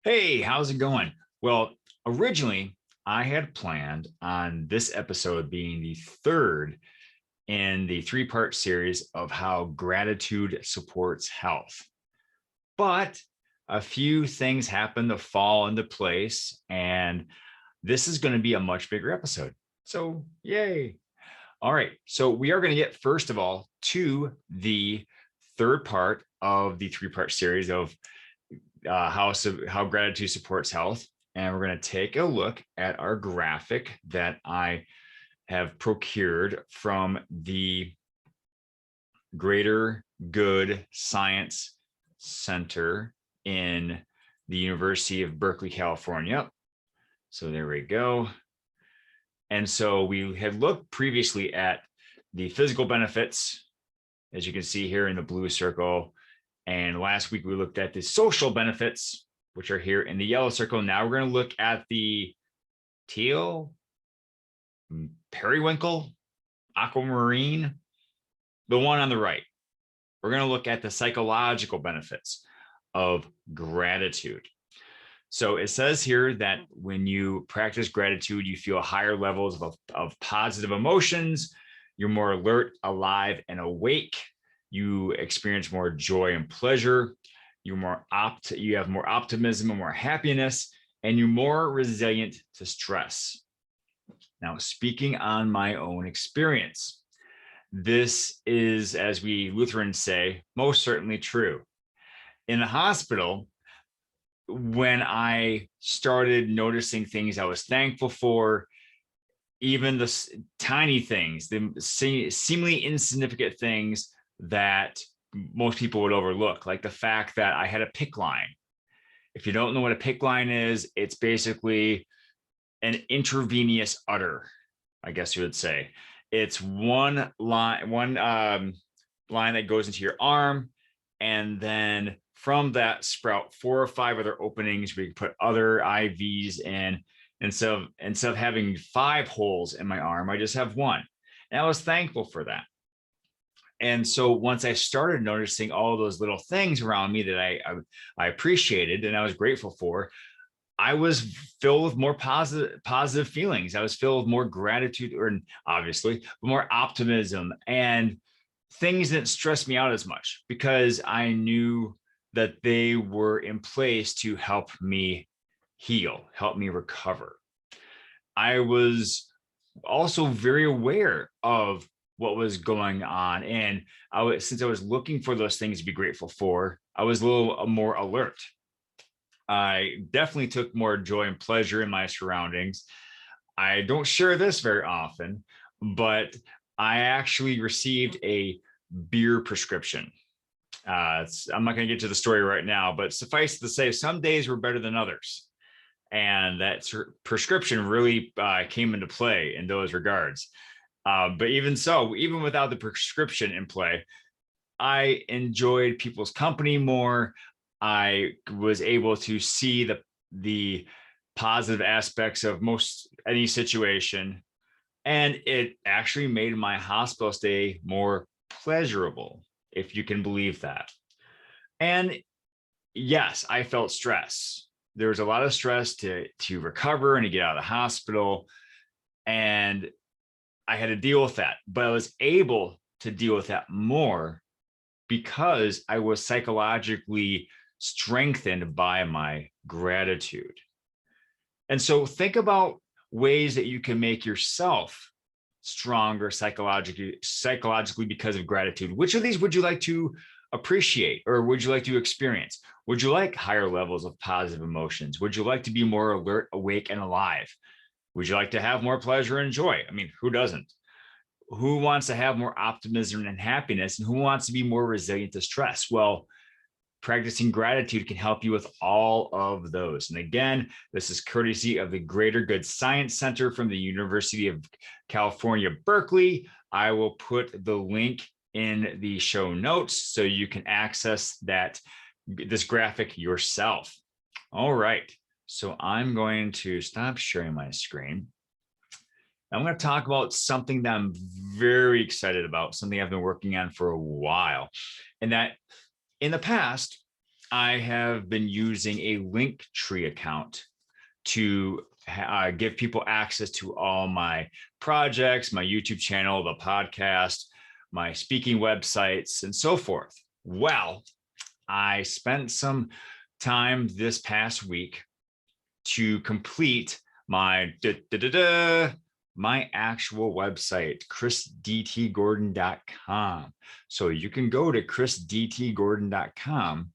Hey, how's it going? Well, originally, I had planned on this episode being the third in the three-part series of how gratitude supports health. But a few things happened to fall into place, and this is going to be a much bigger episode. So, yay. All right. So, we are going to get, first of all, to the third part of the three-part series of how gratitude supports health. And we're going to take a look at our graphic that I have procured from the Greater Good Science Center in the University of Berkeley, California. So there we go. And so we had looked previously at the physical benefits, as you can see here in the blue circle. And last week we looked at the social benefits, which are here in the yellow circle. Now we're going to look at the teal, periwinkle, aquamarine, the one on the right. We're going to look at the psychological benefits of gratitude. So it says here that when you practice gratitude, you feel higher levels of positive emotions. You're more alert, alive, and awake. You experience more joy and pleasure. You have more optimism and more happiness, and you're more resilient to stress. Now, speaking on my own experience, this is, as we Lutherans say, most certainly true. In the hospital, when I started noticing things I was thankful for, even the tiny things, the seemingly insignificant things that most people would overlook, like the fact that I had a PICC line. If you don't know what a PICC line is, it's basically an intravenous udder, I guess you would say. It's one line that goes into your arm, and then from that sprout 4 or 5 other openings where you can put other IVs in. Instead of having 5 holes in my arm, I just have one. And I was thankful for that. And so once I started noticing all those little things around me that I appreciated and I was grateful for, I was filled with more positive feelings. I was filled with more gratitude, or obviously more optimism, and things didn't stress me out as much because I knew that they were in place to help me heal, help me recover. I was also very aware of what was going on. And since I was looking for those things to be grateful for, I was a little more alert. I definitely took more joy and pleasure in my surroundings. I don't share this very often, but I actually received a beer prescription. I'm not going to get to the story right now, but suffice to say, some days were better than others. And that prescription really came into play in those regards. But even so, even without the prescription in play, I enjoyed people's company more. I was able to see the positive aspects of most any situation, and it actually made my hospital stay more pleasurable, if you can believe that. And yes, I felt stress. There was a lot of stress to recover and to get out of the hospital, and I had to deal with that. But I was able to deal with that more because I was psychologically strengthened by my gratitude. And so think about ways that you can make yourself stronger psychologically because of gratitude. Which of these would you like to appreciate, or would you like to experience? Would you like higher levels of positive emotions? Would you like to be more alert, awake, and alive? Would you like to have more pleasure and joy? I mean, who doesn't? Who wants to have more optimism and happiness? And who wants to be more resilient to stress? Well, practicing gratitude can help you with all of those. And again, this is courtesy of the Greater Good Science Center from the University of California, Berkeley. I will put the link in the show notes so you can access this graphic yourself. All right, so I'm going to stop sharing my screen. I'm going to talk about something that I'm very excited about, something I've been working on for a while. And that in the past, I have been using a Linktree account to give people access to all my projects, my YouTube channel, the podcast, my speaking websites, and so forth. Well, I spent some time this past week to complete my my actual website, chrisdtgordon.com. So you can go to chrisdtgordon.com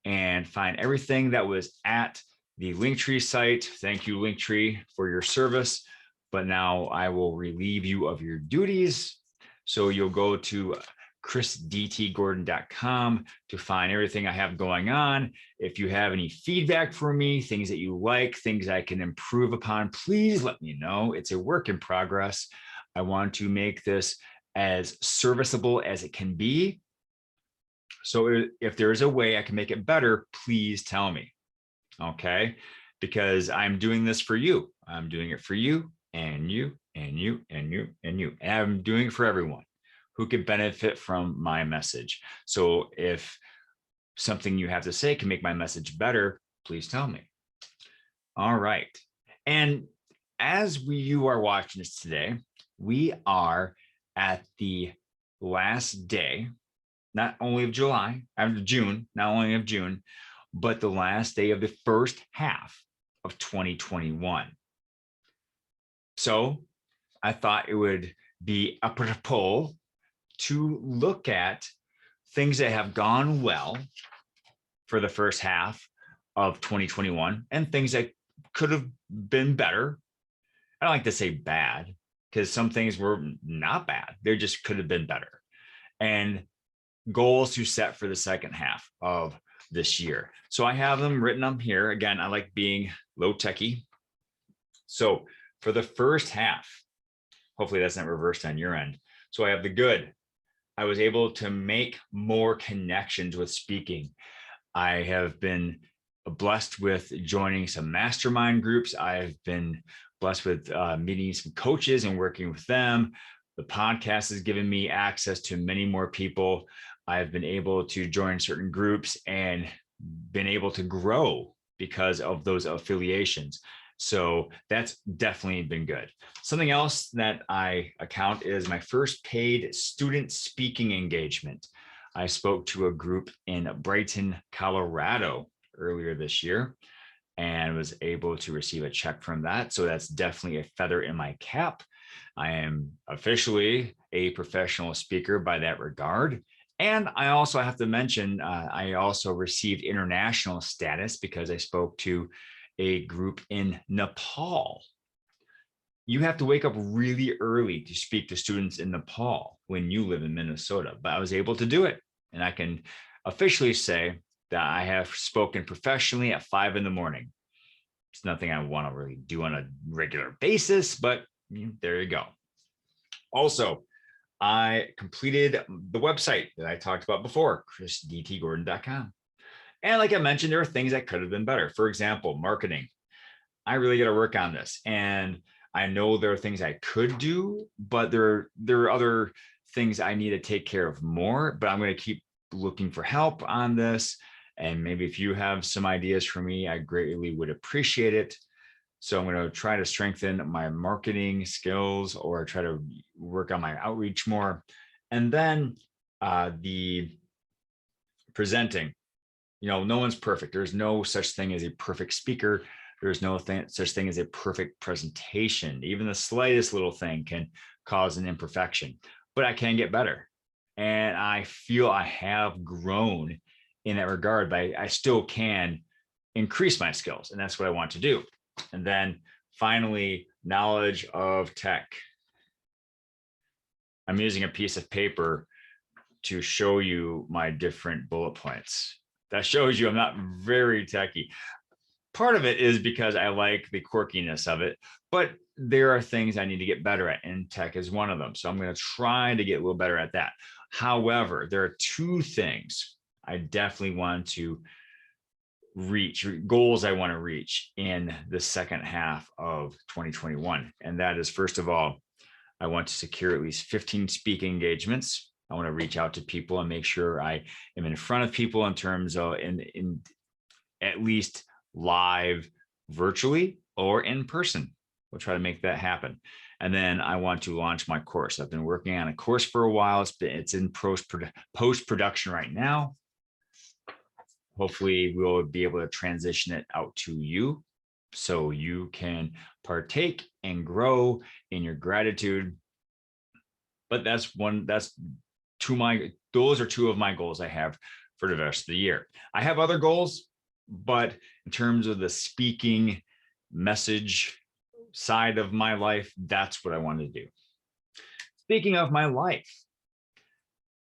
and find everything that was at the Linktree site. Thank you, Linktree, for your service. But now I will relieve you of your duties. So you'll go to chrisdtgordon.com to find everything I have going on. If you have any feedback for me, things that you like, things I can improve upon, please let me know. It's a work in progress. I want to make this as serviceable as it can be. So if there is a way I can make it better, please tell me. Okay? Because I'm doing this for you. I'm doing it for you and you and you and you and you. And I'm doing it for everyone who could benefit from my message. So if something you have to say can make my message better, please tell me. All right. And as you are watching this today, we are at the last day, not only of June, not only of June, but the last day of the first half of 2021. So I thought it would be apropos to look at things that have gone well for the first half of 2021 and things that could have been better. I don't like to say bad because some things were not bad. They just could have been better. And goals to set for the second half of this year. So I have them written up here. Again, I like being low techy. So for the first half, hopefully that's not reversed on your end. So I have the good. I was able to make more connections with speaking. I have been blessed with joining some mastermind groups. I've been blessed with meeting some coaches and working with them. The podcast has given me access to many more people. I've been able to join certain groups and been able to grow because of those affiliations. So that's definitely been good. Something else that I account is my first paid student speaking engagement. I spoke to a group in Brighton, Colorado earlier this year and was able to receive a check from that. So that's definitely a feather in my cap. I am officially a professional speaker by that regard. And I also have to mention, I also received international status because I spoke to a group in Nepal. You have to wake up really early to speak to students in Nepal when you live in Minnesota, but I was able to do it. And I can officially say that I have spoken professionally at 5 a.m. It's nothing I want to really do on a regular basis, but there you go. Also, I completed the website that I talked about before, chrisdtgordon.com. And like I mentioned, there are things that could have been better. For example, marketing. I really got to work on this. And I know there are things I could do, but there are other things I need to take care of more, but I'm going to keep looking for help on this. And maybe if you have some ideas for me, I greatly would appreciate it. So I'm going to try to strengthen my marketing skills or try to work on my outreach more. And then the presenting. No one's perfect. There's no such thing as a perfect speaker. There's no such thing as a perfect presentation. Even the slightest little thing can cause an imperfection, but I can get better. And I feel I have grown in that regard, but I still can increase my skills. And that's what I want to do. And then finally, knowledge of tech. I'm using a piece of paper to show you my different bullet points. That shows you I'm not very techy. Part of it is because I like the quirkiness of it, but there are things I need to get better at, and tech is one of them. So I'm going to try to get a little better at that. However, there are two things I definitely want to reach, goals I want to reach in the second half of 2021. And that is, first of all, I want to secure at least 15 speaking engagements. I want to reach out to people and make sure I am in front of people in terms of in at least live virtually or in person. We'll try to make that happen. And then I want to launch my course. I've been working on a course for a while. It's in post-production right now. Hopefully we'll be able to transition it out to you so you can partake and grow in your gratitude. But those are two of my goals I have for the rest of the year. I have other goals, but in terms of the speaking message side of my life, that's what I wanted to do. Speaking of my life,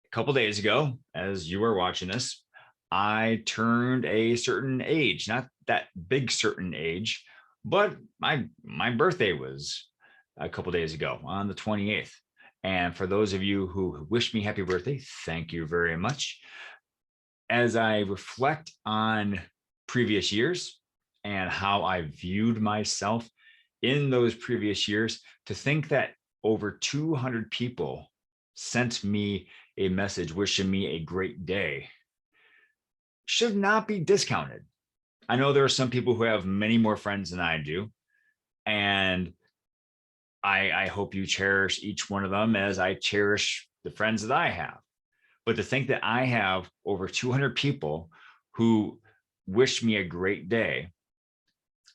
a couple days ago, as you were watching this, I turned a certain age, not that big certain age, but my birthday was a couple days ago on the 28th. And for those of you who wish me happy birthday, thank you very much. As I reflect on previous years and how I viewed myself in those previous years, to think that over 200 people sent me a message wishing me a great day should not be discounted. I know there are some people who have many more friends than I do, and I hope you cherish each one of them as I cherish the friends that I have. But to think that I have over 200 people who wish me a great day,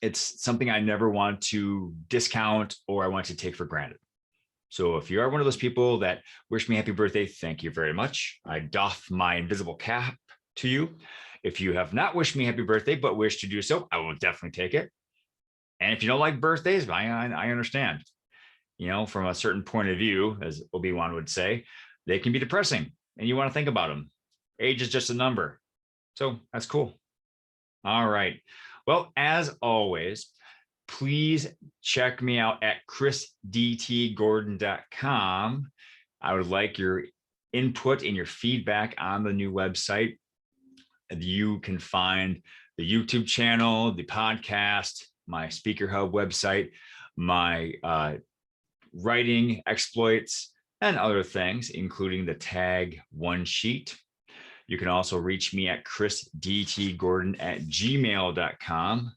it's something I never want to discount or I want to take for granted. So if you are one of those people that wish me happy birthday, thank you very much. I doff my invisible cap to you. If you have not wished me happy birthday, but wish to do so, I will definitely take it. And if you don't like birthdays, I understand. You know, from a certain point of view, as Obi-Wan would say, they can be depressing and you want to think about them. Age is just a number. So that's cool. All right. Well, as always, please check me out at chrisdtgordon.com. I would like your input and your feedback on the new website. You can find the YouTube channel, the podcast, my Speaker Hub website, my writing exploits, and other things, including the tag one sheet. You can also reach me at chrisdtgordon@gmail.com.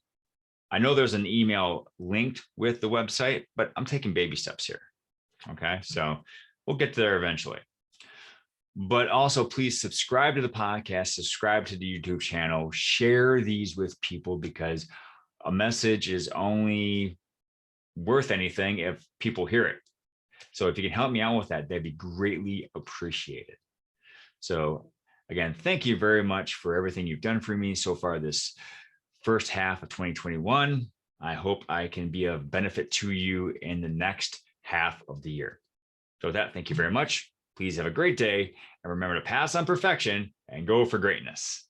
I know there's an email linked with the website, but I'm taking baby steps here. Okay, so we'll get there eventually. But also, please subscribe to the podcast, subscribe to the YouTube channel, share these with people, because a message is only worth anything if people hear it. So if you can help me out with that, that'd be greatly appreciated. So again, thank you very much for everything you've done for me so far this first half of 2021. I hope I can be of benefit to you in the next half of the year. So with that, thank you very much. Please have a great day and remember to pass on perfection and go for greatness.